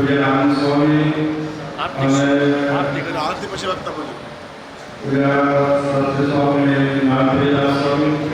पूज्य आनंद स्वामी आरती पशी वक्ता बोलू पूज्य सत्य स्वामी नाथदास स्वामी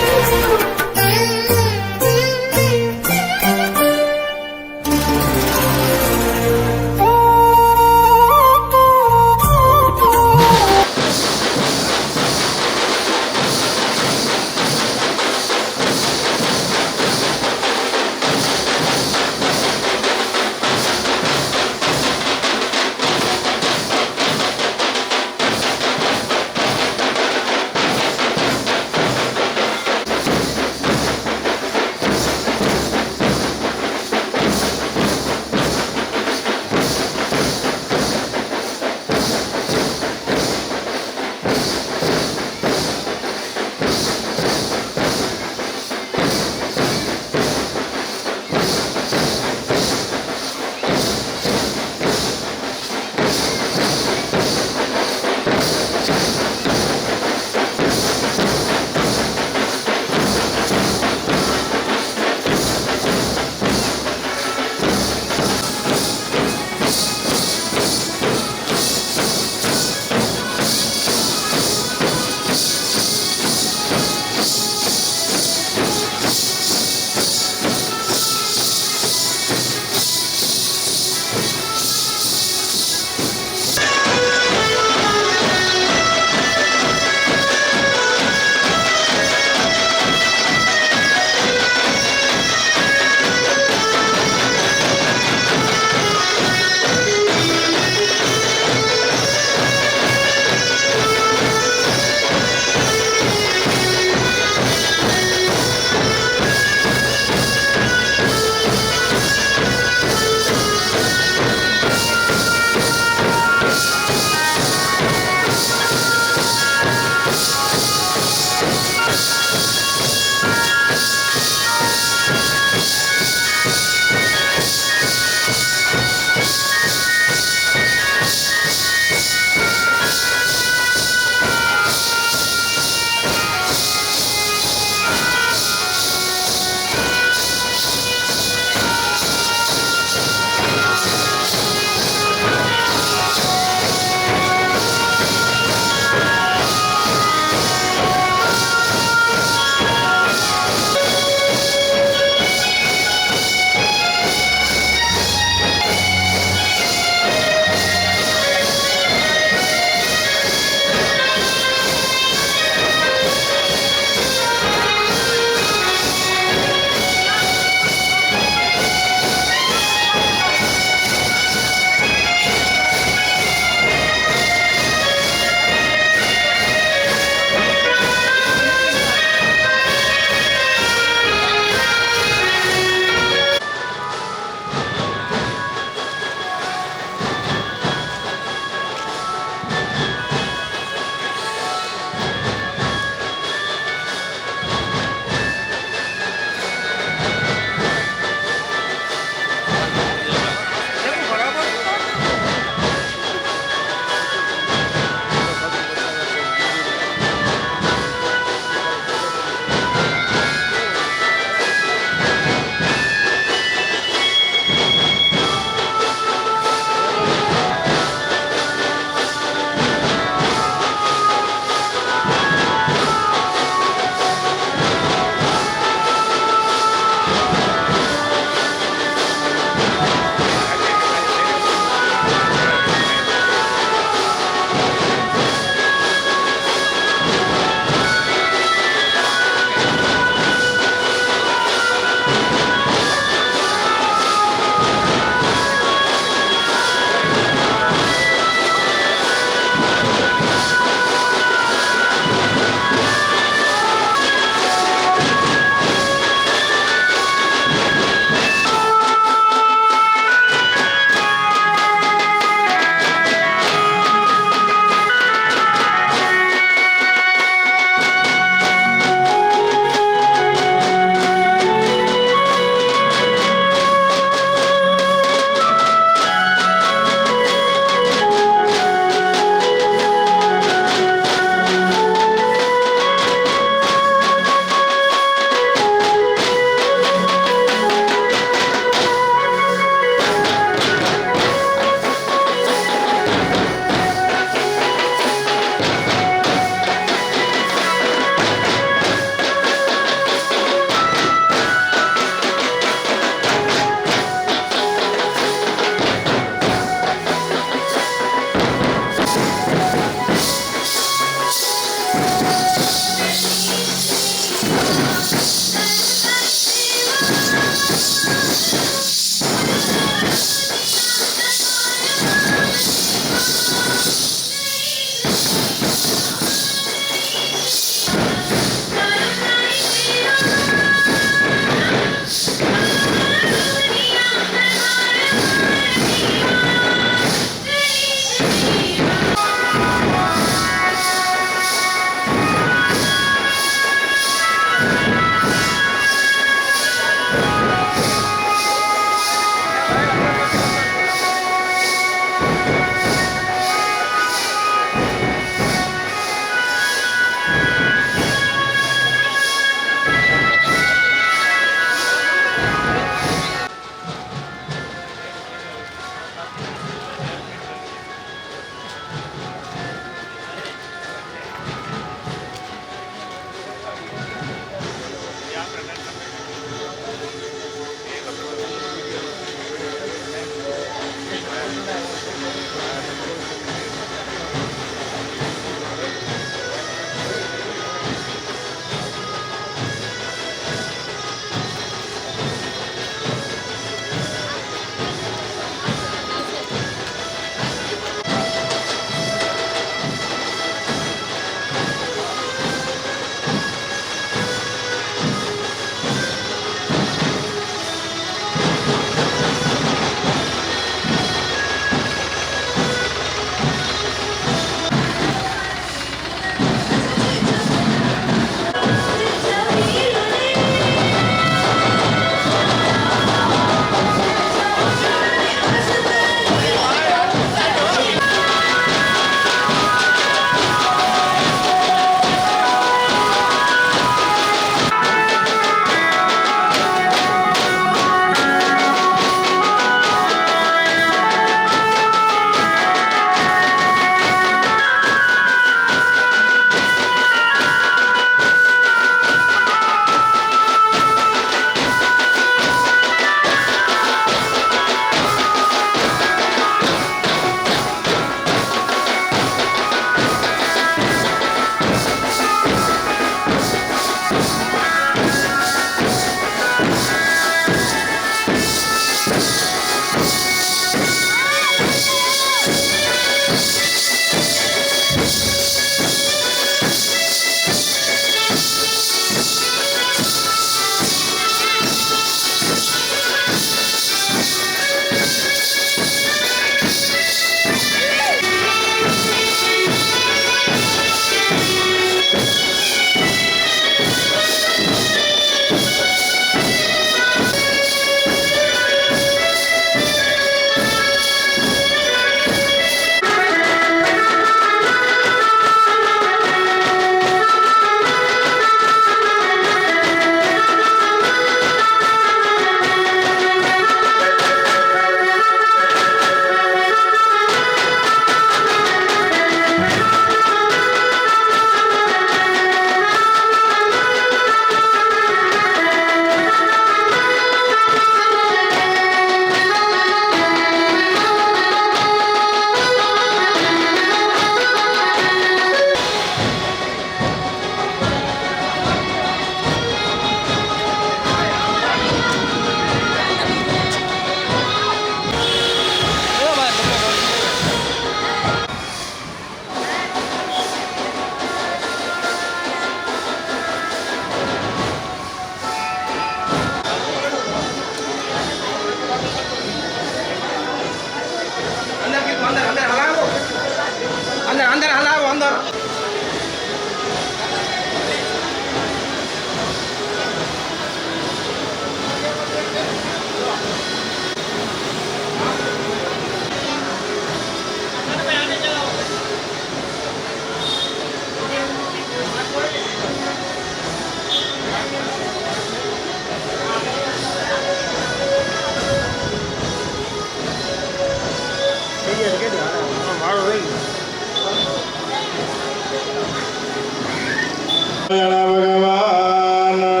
ભગવાનની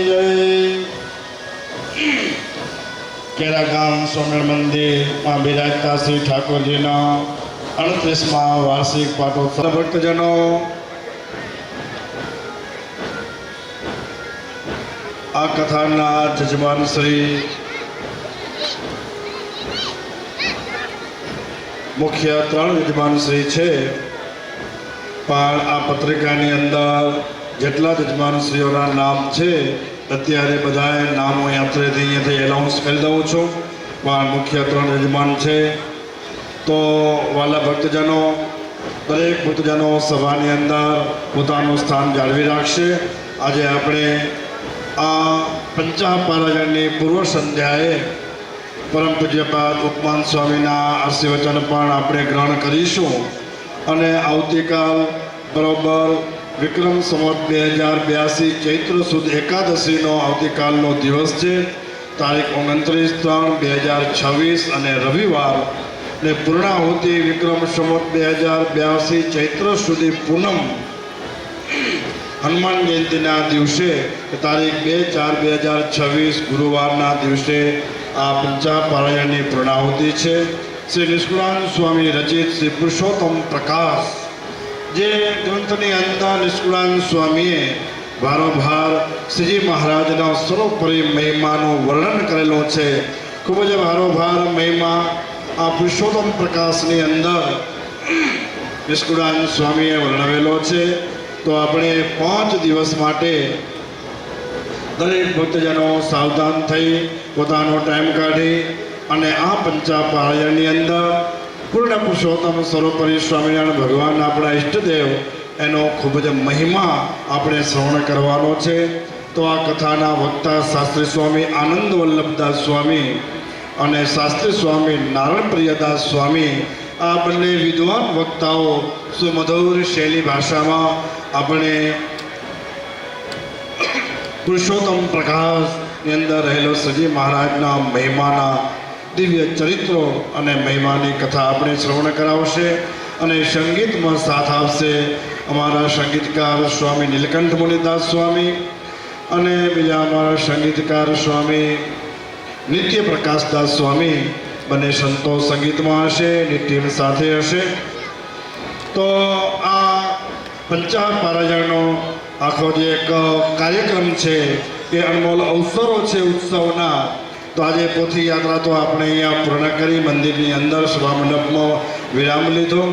જય. કેરા ગામ સ્વામિનારાયણ મંદિરમાં બિરાજતા શ્રી ઠાકોરજીના 38મા વાર્ષિક પાટોત્સવ. ભક્તજનો, આ કથાના જજમાન શ્રી મુખ્ય 3 યજમાન શ્રી છે, પણ આ પત્રિકાની અંદર જેટલા યજમાનશ્રીઓના નામ છે અત્યારે બધાએ નામો યાત્રેથી અહીંયાથી એનાઉન્સ કરી દઉં છું, પણ મુખ્ય 3 યજમાન છે. તો વાલા ભક્તજનો, દરેક ભક્તજનો સભાની અંદર પોતાનું સ્થાન જાળવી રાખશે. આજે આપણે આ પંચાપારાયણની પૂર્વ સંધ્યાએ પરમ પૂજ્યપાદ ઉપમાન સ્વામીના આશીર્વચન પણ આપણે ગ્રહણ કરીશું. અને આવતીકાલ બરોબર વિક્રમ સંવત 2082 ચૈત્ર સુદ એકાદશીનો આવતીકાલનો દિવસ છે, તારીખ 29/3/2026 અને રવિવાર, ને પૂર્ણાહુતિ વિક્રમ સંવત 2082 ચૈત્ર સુધી પૂનમ હનુમાન જયંતિના દિવસે તારીખ 2/4/2026 ગુરુવારના દિવસે આ પંચાપારાયણની પૂર્ણાહુતિ છે. શ્રી નિષ્કુળાનંદ સ્વામી રચિત શ્રી પુરુષોત્તમ પ્રકાશ, જે ગ્રંથની અંદર નિષ્કુળાનંદ સ્વામીએ ભારોભાર શ્રીજી મહારાજના સર્વોપરી મહિમાનું વર્ણન કરેલું છે. ખૂબ જ ભારોભાર મહિમા આ પુરુષોત્તમ પ્રકાશની અંદર નિષ્કુળાનંદ સ્વામીએ વર્ણવેલો છે. તો આપણે 5 દિવસ માટે દરેક ભક્તજનો સાવધાન થઈ પોતાનો ટાઈમ કાઢી અને આ પંચાપારાયણની અંદર પૂર્ણ પુરુષોત્તમ સર્વોપરી સ્વામિનારાયણ ભગવાન આપણા ઈષ્ટદેવ, એનો ખૂબ જ મહિમા આપણે શ્રવણ કરવાનો છે. તો આ કથાના વક્તા શાસ્ત્રી સ્વામી આનંદ વલ્લભદાસ સ્વામી અને શાસ્ત્રી સ્વામી નારાયણ પ્રિયદાસ સ્વામી, આ બંને વિદ્વાન વક્તાઓ સુમધુર શૈલી ભાષામાં આપણે પુરુષોત્તમ પ્રકાશની અંદર રહેલો શ્રીજી મહારાજના મહિમાના દિવ્ય ચરિત્રો અને મહિમાની કથા આપણે શ્રવણ કરાવશે. અને સંગીતમાં સાથ આપશે અમારા સંગીતકાર સ્વામી નીલકંઠ મુનિદાસ સ્વામી અને બીજા અમારા સંગીતકાર સ્વામી નિત્ય પ્રકાશદાસ સ્વામી. બંને સંતો સંગીતમાં હશે, નિત્ય સાથે હશે. તો આ પંચાપારાયણનો આખો જે એક કાર્યક્રમ છે એ અનમોલ અવસરો છે ઉત્સવના. તો આજે પોથી યાત્રા તો આપણે અહીંયા પૂર્ણ કરી મંદિરની અંદર સભા મંડપમાં વિરામ લીધો.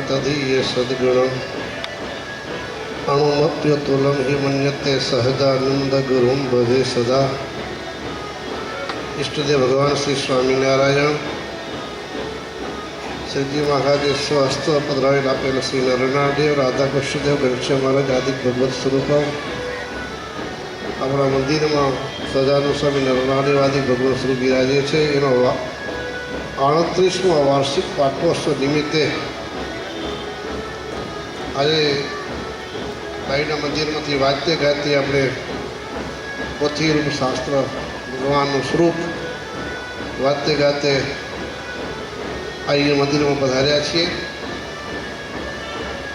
तदीय सद्गुणम् अणुमप्यतुलं हि मन्यते सहजानंद गुरुं भजे सदा। इष्टदेव भगवान श्री स्वामीनारायण શ્રીજી મહારાજે સ્વસ્થ પધરાવી આપેલ શ્રી નરનાદેવ રાધા કૃષ્ણદેવ ઘનશ્યામ મહારાજ આદિ ભગવત સ્વરૂપો આપણા મંદિરમાં સહજાનંદ સ્વામી નરનાદેવ આદિ ભગવત સ્વરૂપ બિરાજે છે. એનો 38મો વાર્ષિક પાટોત્સવ નિમિત્તે આજે ભાઈના મંદિરમાંથી વાજતે ગાજતે આપણે પોથીરૂપ શાસ્ત્ર ભગવાનનું સ્વરૂપ વાજતે ગાતે અહીંયા મંદિરમાં પધાર્યા છીએ.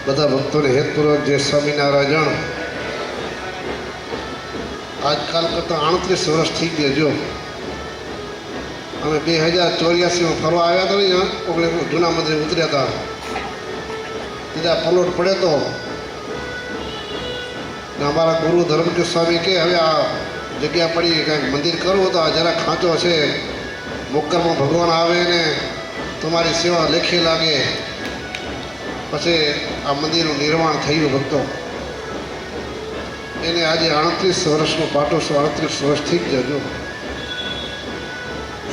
બધા ભક્તોને હેતપૂર્વક જય સ્વામિનારાયણ. આજકાલ કરતાં 38 વર્ષ થઈ ગયા. જો અમે 2084માં ફરવા આવ્યા હતા ને, જૂના મંદિરે ઉતર્યા હતા, સીધા પલોટ પડે તો અમારા ગુરુ ધર્મજી સ્વામી કે હવે આ જગ્યા પડી કાંઈક મંદિર કરવું તો આ જરા ખાંચો છે, મોકરમાં ભગવાન આવે ને તમારી સેવા લેખે લાગે. પછી આ મંદિરનું નિર્માણ થયું. ભક્તો એને આજે 38 વર્ષનો પાટોત્સવ 38 વર્ષ થઈ ગયા. જો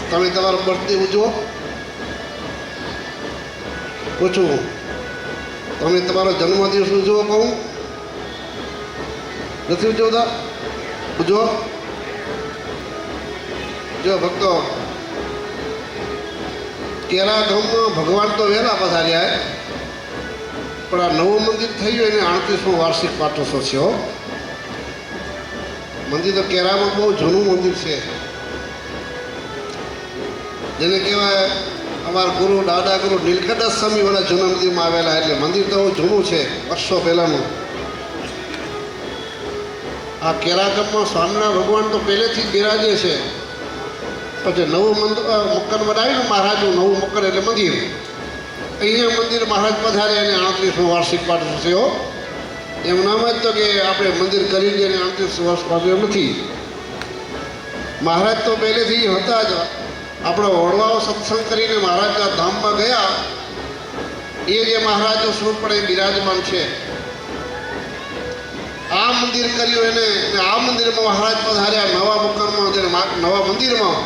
તમે તમારો બર્થડે ઉજવો, પૂછું તમે તમારો જન્મદિવસ ઉજવો, કહું નથી ઉજવતા? ઉજવો. જો ભક્તો કેરા ગામમાં ભગવાન તો વહેલા પધાર્યા, પણ આ નવું મંદિર થયું એને 38મો વાર્ષિક પાટોત્સવ છે. મંદિર તો કેરામાં બહુ જૂનું મંદિર છે, જેને કહેવાય અમારા ગુરુ દાદા ગુરુ નીલકંઠ સ્વામી વાળા જૂના મંદિરમાં આવેલા. એટલે મંદિર તો બહુ જૂનું છે, વર્ષો પહેલાંનું. આ કેરા ગામમાં સ્વામિનારાયણ ભગવાન તો પહેલેથી જ બિરાજે છે. પછી નવું મકર બનાવ્યું મહારાજનું, નવું મકર એટલે મંદિર. અહીંયા મંદિર મહારાજ પધારે અને 38મો વાર્ષિક પાટોત્સવ છે. એમ નામ જ તો કે આપણે મંદિર કરી દઈએ અને 38 વર્ષ પામ્યો નથી. મહારાજ તો પહેલેથી હતા જ. આપણા વડવાઓ સત્સંગ કરીને મહારાજના ધામમાં ગયા, એ જે મહારાજનું સ્વરૂપ પણ એ બિરાજમાન છે. આ મંદિર કર્યું એને, આ મંદિરમાં મહારાજ પધાર્યા નવા મકાનમાં, જેને નવા મંદિરમાં.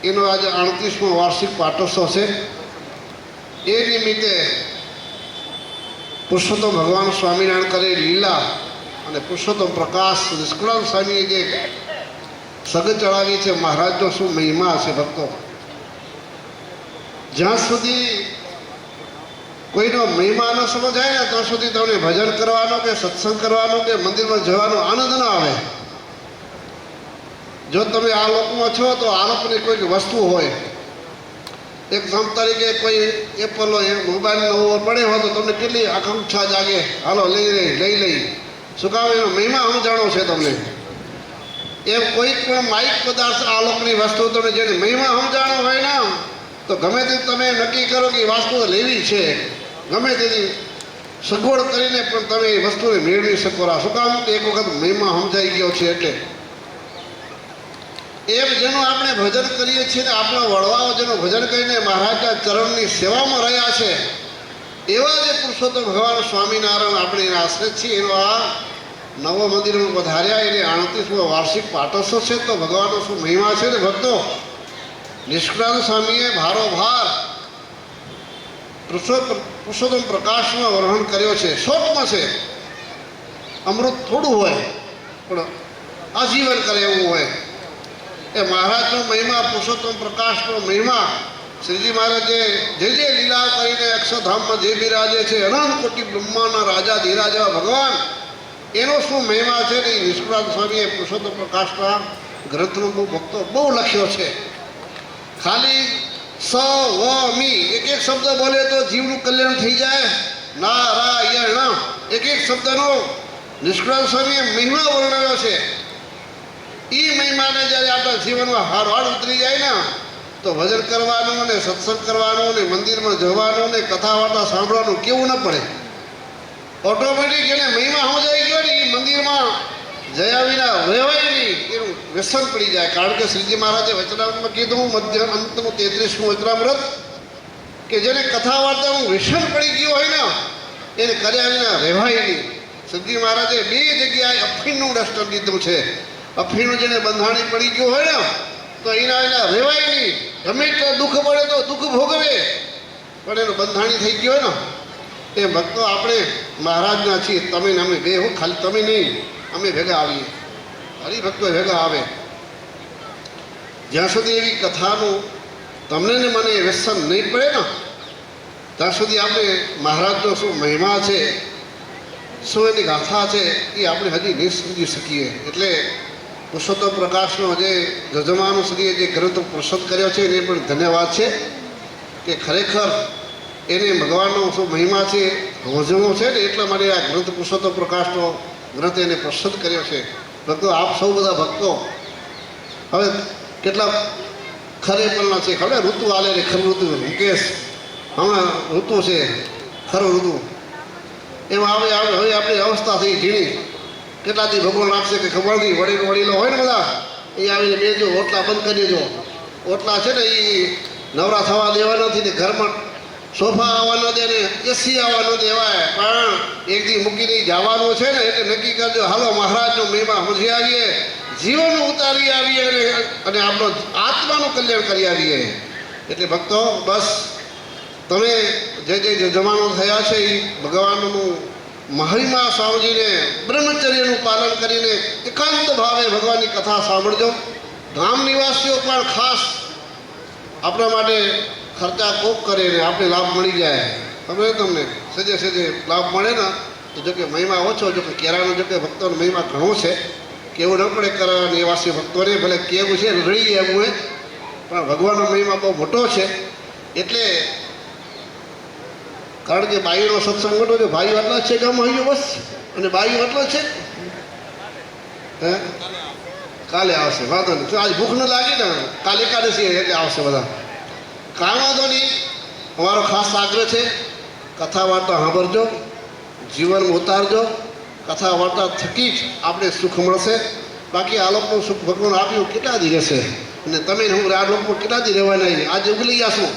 એનો આજે 38મો વાર્ષિક પાટોત્સવ છે. એ નિમિત્તે પુરુષોત્તમ ભગવાન સ્વામિનારાયણ કરે લીલા અને પુરુષોત્તમ પ્રકાશ નિષ્કુળાનંદ સ્વામીએ જે સગ ચડાવી છે, મહારાજનો શું મહિમા છે. ભક્તો જ્યાં સુધી કોઈનો મહિમા ન સમજાય ને ત્યાં સુધી તમને ભજન કરવાનો કે સત્સંગ કરવાનો કે મંદિરમાં જવાનો આનંદ ન આવે. જો તમે આ લોકમાં છો તો આ લોકની કોઈક વસ્તુ હોય, એક્ઝામ તરીકે કોઈ એપલ હોય, મોબાઈલ નવો પડે હોય તો તમને કેટલી આકાંક્ષા જાગે, હાલો લઈ લઈ. શું કામ? એનો મહિમા સમજાણો છે તમને. એમ કોઈ પણ માઇક પદાર્થ આ લોકની વસ્તુ તમે જેને મહિમા સમજાણો હોય ને, તો ગમે તે તમે નક્કી કરો કે વસ્તુ લેવી છે, ગમે તેની સગવડ કરીને પણ તમે એ વસ્તુને મેળવી શકો. શું કામ? એક વખત મહિમા સમજાઈ ગયો છે એટલે. એમ જેનું આપણે ભજન કરીએ છીએ ને, આપણા વડવાઓ જેનું ભજન કરીને મહારાજના ચરણની સેવામાં રહ્યા છે, એવા જે પુરુષોત્તમ ભગવાન સ્વામિનારાયણ આપણે એના આશ્રિત છીએ. એનો આ નવો મંદિરમાં પધાર્યા એને 38મો વાર્ષિક પાટોત્સવ છે. તો ભગવાનનો શું મહિમા છે ને ભક્તો. નિષ્કુળાનંદ સ્વામીએ ભારોભાર પુરુષોત્તમ પ્રકાશમાં વર્ણન કર્યો છે. શોર્ટમાં છે, અમૃત થોડું હોય પણ આજીવન કરે એવું હોય. એ મહારાજનો મહિમા, પુરુષોત્તમ પ્રકાશનો મહિમા, શ્રીજી મહારાજે જે લીલા કરીને અક્ષરધામમાં જે બિરાજે છે, અનંત કોટી બ્રહ્માના રાજા ધીરા જેવા ભગવાન, એનો શું મહિમા છે ને નિષ્કુળાનંદ સ્વામીએ પુરુષોત્તમ પ્રકાશના ગ્રંથનો ભક્તો બહુ લખ્યો છે. ખાલી સ વ મી એક શબ્દ બોલે તો જીવનું કલ્યાણ થઈ જાય. નારાયણ એક શબ્દનો નિષ્કુળાનંદ સ્વામીએ મહિમા વર્ણવ્યો છે. એ મહિમાને જ્યારે આપણા જીવનમાં હારવાડ ઉતરી જાય ને, તો ભજન કરવાનું ને સત્સંગ કરવાનું ને મંદિરમાં જવાનું ને કથા વાર્તા સાંભળવાનું કેવું ન પડે. ઓટોમેટિક એને મહિમા સમજાઈ ગયો ને, એ મંદિરમાં જયા વિના રહેવાય નહીં, એનું વ્યસન પડી જાય. કારણ કે શ્રીજી મહારાજે વચનામૃતમાં કીધું, મધ્ય અંતનું 33મું વચનામૃત, કે જેને કથા વાર્તાનું વ્યસન પડી ગયું હોય ને, એને કર્યા વિના રહેવાય નહીં. શ્રીજી મહારાજે 2 જગ્યાએ અફીણનું દર્શન દીધું છે. અફીણું જેને બંધાણી પડી ગયું હોય ને, તો એના રહેવાય નહીં. ગમે એટલું દુઃખ પડે તો દુઃખ ભોગવે, પણ એનું બંધાણી થઈ ગયું હોય ને એ ભક્તો આપણે મહારાજના છીએ, તમે ને અમે બે હું ખાલી તમે નહીં, અમે ભેગા આવીએ, હરિભક્તો ભેગા આવે. જ્યાં સુધી એવી કથાનું તમને ને મને વ્યસન નહીં પડે ને ત્યાં સુધી આપણે મહારાજનો શું મહિમા છે, શું એની ગાથા છે એ આપણે હજી નહીં સમજી શકીએ. એટલે પુરુષોત્તમ પ્રકાશનો જે જજમાનો શ્રીએ જે ગ્રંથ પ્રસ્તુત કર્યો છે એને પણ ધન્યવાદ છે કે ખરેખર એને ભગવાનનો શું મહિમા છે સમજવો છે ને એટલા માટે આ ગ્રંથ પુરુષોત્તમ પ્રકાશનો ગ્રંથ એને પ્રસ્તુત કર્યો છે. ભક્તો આપ સૌ બધા ભક્તો હવે કેટલા ખરે પણના છે, ખબર ઋતુ આલે રે ખરું ઋતુ, મુકેશ હમણાં ઋતુ છે ખરું ઋતુ એમાં આવે આવે હવે આપણી અવસ્થા થઈ ઝીણી, કેટલાથી ભગવાન આપશે કે ખબર નહીં. વડીલો હોય ને બધા એ આવીને બેજો, ઓટલા બંધ કરી દેજો. ઓટલા છે ને એ નવરા થવા દેવા નથી ને ઘરમાં સોફા આવવા ન દે ને એસી આવવા ન દેવાય, પણ એક દી મૂકીને જવાનું છે ને એટલે નક્કી કરજો હાલો મહારાજનો મહિમા સમજી આવીએ, જીવન ઉતારી આવીએ અને આપણો આત્માનું કલ્યાણ કરી આવીએ. એટલે ભક્તો બસ તમે જે જમાનો થયા છે એ ભગવાનનું મહિમા સમજીને બ્રહ્મચર્યનું પાલન કરીને એકાંત ભાવે ભગવાનની કથા સાંભળજો. ગામ નિવાસીઓ પણ ખાસ આપણા માટે ખર્ચા કોક કરે ને આપણે લાભ મળી જાય. ખબર તમને સજે લાભ મળે ને તો જોકે મહિમા ઓછો, જોકે કેરાનો જોકે ભક્તોનો મહિમા ઘણો છે, કેવું ન પડે કરા નિવાસી ભક્તોને ભલે કેવું છે રડી એવું હોય પણ ભગવાનનો મહિમા બહુ મોટો છે. એટલે કારણ કે બાઈનો સત્સંગ મોટો છે, ભાઈઓ એટલા જ છે ગામમાં આવ્યો બસ, અને બાઈઓ એટલો જ છે. હે કાલે આવશે, વાંધો નહીં, આજ ભૂખ ન લાગી ને કાલે એકાદશી એટલે આવશે બધા, કાંઈ વાંધો નહીં. અમારો ખાસ આગ્રહ છે કથા વાર્તા સાંભળજો, જીવન ઉતારજો. કથા વાર્તા થકી જ આપણે સુખ મળશે. બાકી આ લોકોનું સુખ ભગવાન આપ્યું કેટલા દી રહેશે, અને તમે હું આ લોકોમાં કેટલા દી રહેવાના નહીં. આજે ઉગલી જશું.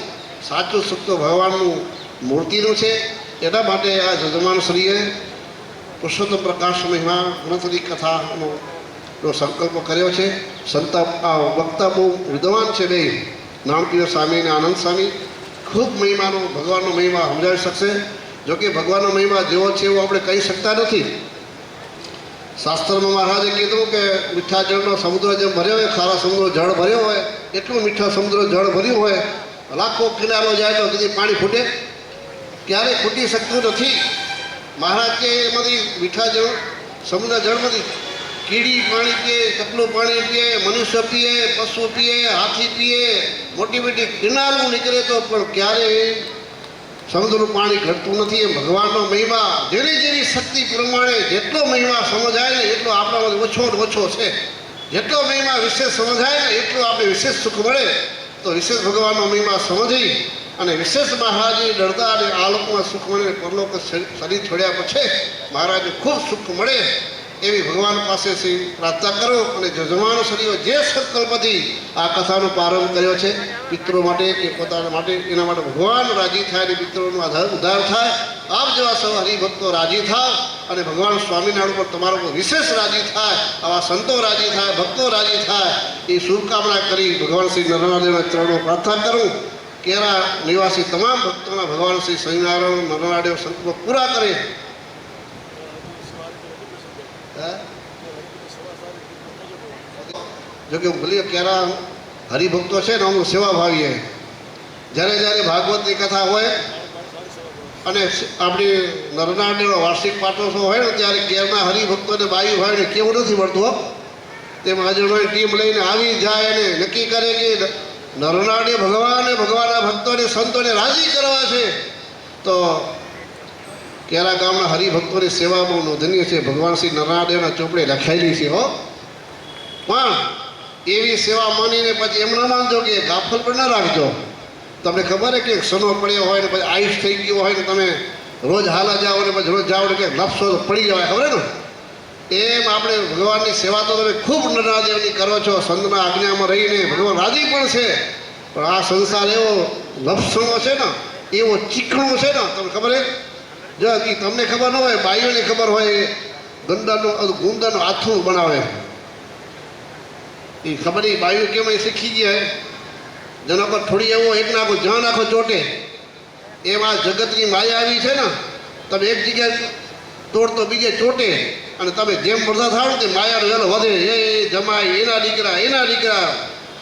સાચું સુખ તો ભગવાનનું મૂર્તિનું છે. એના માટે આ જજમાન શ્રીએ પુરુષોત્તમ પ્રકાશ મહિમા ગ્રંથની કથાનો સંકલ્પ કર્યો છે. સંતા આ વક્તા બહુ વિદ્વાન છે બે, નામપીર સ્વામી અને આનંદ સ્વામી. ખૂબ મહિમાનો ભગવાનનો મહિમા સમજાવી શકશે. જોકે ભગવાનનો મહિમા જેવો છે એવો આપણે કહી શકતા નથી. શાસ્ત્રમાં મહારાજે કીધું કે મીઠા જળનો સમુદ્ર જેમ ભર્યો હોય, ખારા સમુદ્ર જળ ભર્યો હોય એટલું મીઠા સમુદ્ર જળ ભર્યું હોય, લાખો કિનારો જાય તો કદી પાણી ફૂટે? ક્યારેય ફૂટી શકતું નથી. મહારાજ કે એમાંથી મીઠા જળ સમુદ્ર જળમાંથી કીડી પાણી પીએ, ચકલું પાણી પીએ, મનુષ્ય પીએ, પશુ પીએ, હાથી પીએ, મોટી મોટી કિનારું નીકળે તો પણ ક્યારેય સમુદ્રનું પાણી ઘટતું નથી. એ ભગવાનનો મહિમા જેની જેની શક્તિ પ્રમાણે જેટલો મહિમા સમજાય ને એટલો આપણામાંથી ઓછો ને ઓછો છે. જેટલો મહિમા વિશેષ સમજાય ને એટલો આપણે વિશેષ સુખ મળે. તો વિશેષ ભગવાનનો મહિમા સમજી અને વિશેષ મહારાજની ડરતા અને આ લોકોમાં સુખ મળે, પરલોક શરીર છોડ્યા પછી મહારાજને ખૂબ સુખ મળે એવી ભગવાન પાસેથી પ્રાર્થના કરો. અને જજમાનો શ્રીઓ જે સંકલ્પથી આ કથાનો પ્રારંભ કર્યો છે પિતૃ માટે કે પોતાના માટે, એના માટે ભગવાન રાજી થાય અને પિતૃનો ઉદ્ધાર થાય. આપ જેવા સૌ હરિભક્તો રાજી થાવ અને ભગવાન સ્વામિનારાયણ પર તમારો પર વિશેષ રાજી થાય, આવા સંતો રાજી થાય, ભક્તો રાજી થાય એ શુભકામના કરી ભગવાન શ્રી નરનાદેવના ચરણો પ્રાર્થના કરું. કેરા નિવાસી તમામ ભક્તોના ભગવાન શ્રી સ્વામિનારાયણ નરનાદેવ સંકલ્પ પૂરા કરે. જોકે ભલે કેરા હરિભક્તો છે ને અમુક સેવા ભાવીએ, જ્યારે જ્યારે ભાગવતની કથા હોય અને આપણી નરનાળીનો વાર્ષિક પાટોત્સવ હોય ને ત્યારે કેરના હરિભક્તોને બાયું હોય ને કેવું નથી મળતું. તેમાં હાજરોની ટીમ લઈને આવી જાય અને નક્કી કરે કે નરનાળી ભગવાને ભગવાનના ભક્તોને સંતોને રાજી કરવા છે. તો કેરા ગામના હરિભક્તોની સેવા બહુ નોંધનીય છે. ભગવાન શ્રી નરનાદેવના ચોપડે લખાયેલી છે. હો પણ એવી સેવા માનીને પછી એમ ના માનજો કે ગાફલ પણ ન રાખજો. તમને ખબર છે કે સનો પડ્યો હોય ને પછી આયુષ થઈ ગયો હોય ને તમે રોજ હાલા જાઓ ને પછી રોજ જાઓ ને કે લપસો તો પડી જવાય, ખબર ને? એમ આપણે ભગવાનની સેવા તો તમે ખૂબ નરનાદેવની કરો છો, સંતના આજ્ઞામાં રહીને ભગવાન રાજી પણ છે. પણ આ સંસાર એવો લપસણો છે ને, એવો ચીકણો છે ને, તમને ખબર છે? જો તમને ખબર ન હોય, બાઈઓને ખબર હોય, ગંદાનું ગુંદાનું આથું બનાવે એ ખબર નહીં બાઈઓ કેમ એ શીખી ગયા. જેના પર થોડી એવો એક નાખો જ્યાં નાખો ચોટે. એમ આ જગતની માયા આવી છે ને, તમે એક જગ્યાએ તોડતો બીજે ચોટે, અને તમે જેમ બધા થાવ ને તે માયાનો વેલો વધે. એ જમાય એના દીકરા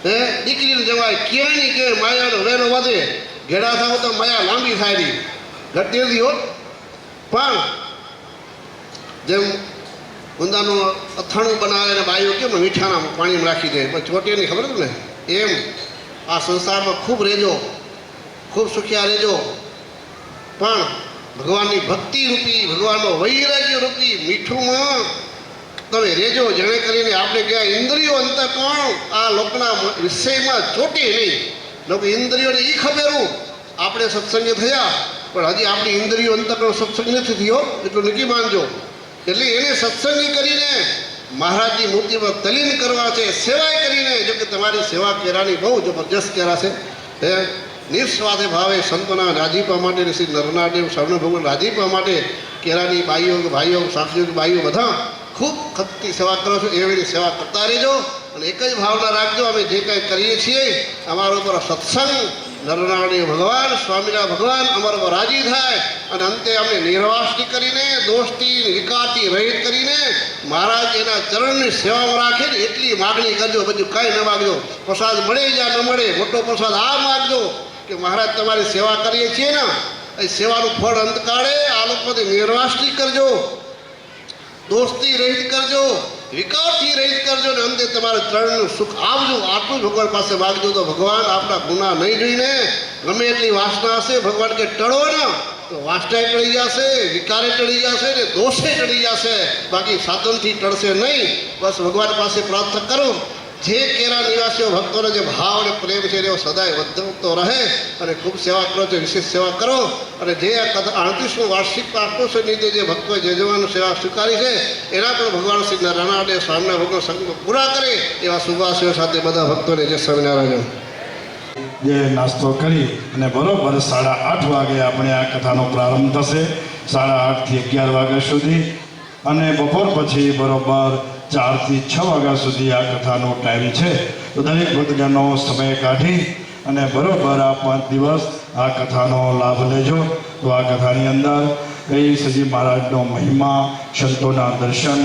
હે દીકરીને જમાય ક્યાંય કે માયાનો વેલો વધે. ઘેડા થાવ તો માયા લાંબી થાય રહી, ઘટતી નથી હો. પણ જેમ ઊંદાનું અથાણું બનાવે ને બાઈઓ કેમ મીઠાના પાણીમાં રાખી દે પણ ચોટે નહીં, ખબર ને? એમ આ સંસારમાં ખૂબ રહેજો, ખૂબ સુખિયા રહેજો, પણ ભગવાનની ભક્તિ રૂપી, ભગવાનનો વૈરાગ્ય રૂપી મીઠુંમાં તમે રહેજો, જેણે કરીને આપણે ક્યાં ઇન્દ્રિયો અંતઃકરણ આ લોકોના વિષયમાં ચોટે નહીં. લોકો ઇન્દ્રિયોને એ ખબેરું આપણે સત્સંગ થયા, પણ હજી આપણી ઇન્દ્રિયો અંતઃકરણ સત્સંગ નથી થયો, એટલું નક્કી માનજો. એટલે એને સત્સંગી કરીને મહારાજની મૂર્તિ પર તલીન કરવા છે, સેવાય કરીને. જો કે તમારી સેવા કેરાની બહુ જબરજસ્ત કેરા છે. હે નિસ્વાર્થ ભાવે સંતોના રાજીપા માટે, શ્રી નરનાદેવ શરણ ભગવાન રાજીપા માટે કેરાની બાઈઓ ભાઈઓ સાક્ષીઓ બાઈઓ બધા ખૂબ ખતની સેવા કરો છો. એવી સેવા કરતા રહેજો અને એક જ ભાવના રાખજો, અમે જે કંઈ કરીએ છીએ અમારા ઉપર સત્સંગ નરનારાયણ ભગવાન સ્વામિનારાયણ ભગવાન અમારા પર રાજી થાય અને અંતે અમને નિર્વાસથી કરીને દોષથી વિકારથી રહિત કરીને મહારાજ એના ચરણની સેવામાં રાખે ને એટલી માગણી કરજો, બધું કાંઈ ન માગજો. પ્રસાદ મળે યા ન મળે, મોટો પ્રસાદ આ માગજો કે મહારાજ તમારી સેવા કરીએ છીએ ને એ સેવાનું ફળ અંતકાળે આ લોકોથી નિર્વાસથી કરજો, દોષથી રહિત કરજો, વિકારથી રહિત કરજો ને અંતે તમારા ચરણનું સુખ આપજો. આટલું ભગવાન પાસે માગજો તો ભગવાન આપણા ગુના નહીં જોઈને ગમે એટલી વાસના હશે ભગવાન કે ટળો ને તો વાસનાએ ટળી જશે, વિકારે ટળી જશે ને દોષે ટળી જશે, બાકી સાધનથી ટળશે નહીં. બસ ભગવાન પાસે પ્રાર્થના કરો જે કેરા નિવાસીઓ ભક્તોનો જે ભાવ અને પ્રેમ છે એવો સદાય વધતો રહે અને ખૂબ સેવા કરો છો, વિશેષ સેવા કરો. અને જે આ 38મું વાર્ષિક આત્મોત્સવ નિમિત્તે જે ભક્તોએ જે જવાનું સેવા સ્વીકારી છે એના પણ ભગવાન શ્રી નારાયણ સ્વામિનારાયણ ભગવાન સંકલ્પ પૂરા કરે એવા શુભાશયો સાથે બધા ભક્તોને જય સ્વામિનારાયણ. જે નાસ્તો કરી અને બરોબર 8:30 વાગે આપણે આ કથાનો પ્રારંભ થશે, 8:30 થી 11 વાગ્યા સુધી, અને બપોર પછી બરોબર 4 થી 6 વાગ્યા સુધી આ કથાનો ટાઈમ છે. તો દરેક ભક્તજનો સમય કાઢી અને બરોબર આ 5 દિવસ આ કથાનો લાભ લેજો. તો આ કથાની અંદર એ સજી મહારાજનો મહિમા, સંતોના દર્શન,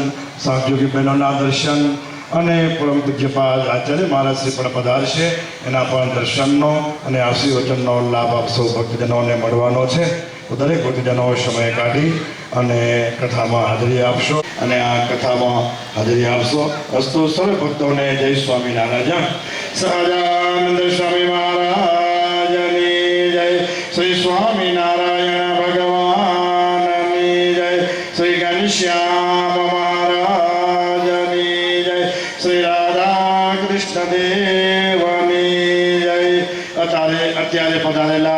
સાધ્યોગી બહેનોના દર્શન અને પરમ પૂજ્યપાદ આચાર્ય મહારાજ શ્રી પણ પધારશે, એના પણ દર્શનનો અને આશીર્વચનનો લાભ આપ સૌ ભક્તજનોને મળવાનો છે. તો દરેક ભક્તજનો સમય કાઢી અને કથામાં હાજરી આપશો અને આ કથામાં હાજરી આપશો. અસ્તુ સર્વ ભક્તોને જય સ્વામિનારાયણ. સહજાનંદ સ્વામી મહારાજની જય, શ્રી સ્વામિનારાયણ ભગવાનની જય, શ્રી ઘનશ્યામ મહારાજની જય, શ્રી રાધા કૃષ્ણ દેવની જય. અત્યારે પધારેલા